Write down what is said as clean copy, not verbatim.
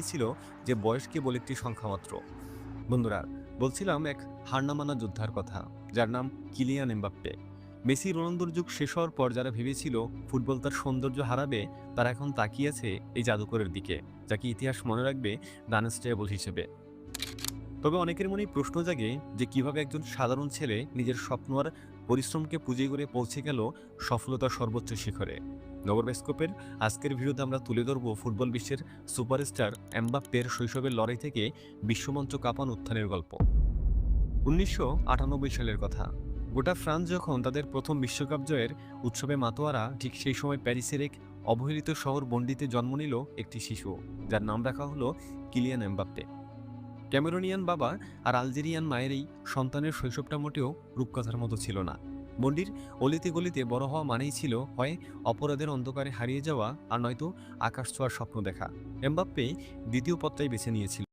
ছিল যে বয়স কেবল একটি সংখ্যা মাত্র। বন্ধুরা, বলছিলাম এক হার না মানা যোদ্ধার কথা, যার নাম কিলিয়ান এমবাপ্পে। মেসি রোনালদোর যুগ শেষ হওয়ার পর যারা ভেবেছিল ফুটবল তার সৌন্দর্য হারাবে, তারা এখন তাকিয়ে আছে এই জাদুকরের দিকে, যাকে ইতিহাস মনে রাখবে ডানস্টেবল হিসেবে। তবে অনেকের মনেই প্রশ্ন জাগে যে কিভাবে একজন সাধারণ ছেলে নিজের স্বপ্ন আর পরিশ্রমকে পুঁজি করে পৌঁছে গেল সফলতার সর্বোচ্চ শিখরে। নবরবেস্কোপের আজকের ভিডিওতে আমরা তুলে ধরব ফুটবল বিশ্বের সুপারস্টার এমবাপ্পের শৈশবের লড়াই থেকে বিশ্বমঞ্চ কাঁপানো উত্থানের গল্প। ১৯৯৮ সালের কথা। গোটা ফ্রান্স যখন তাদের প্রথম বিশ্বকাপ জয়ের উৎসবে মাতোয়ারা, ঠিক সেই সময় প্যারিসের এক অবহেলিত শহর বন্ডিতে জন্ম নিল একটি শিশু, যার নাম রাখা হলো কিলিয়ান এমবাপ্পে। ক্যামেরোনিয়ান বাবা আর আলজেরিয়ান মায়ের এই সন্তানের শৈশবটা মোটেও রূপকথার মতো ছিল না। মন্ডির অলিতে গলিতে বড় হওয়া মানেই ছিল হয় অপরাধের অন্ধকারে হারিয়ে যাওয়া, আর নয়তো আকাশ ছোঁয়ার স্বপ্ন দেখা। এমবাপ্পে দ্বিতীয় পথটাই বেছে নিয়েছিল।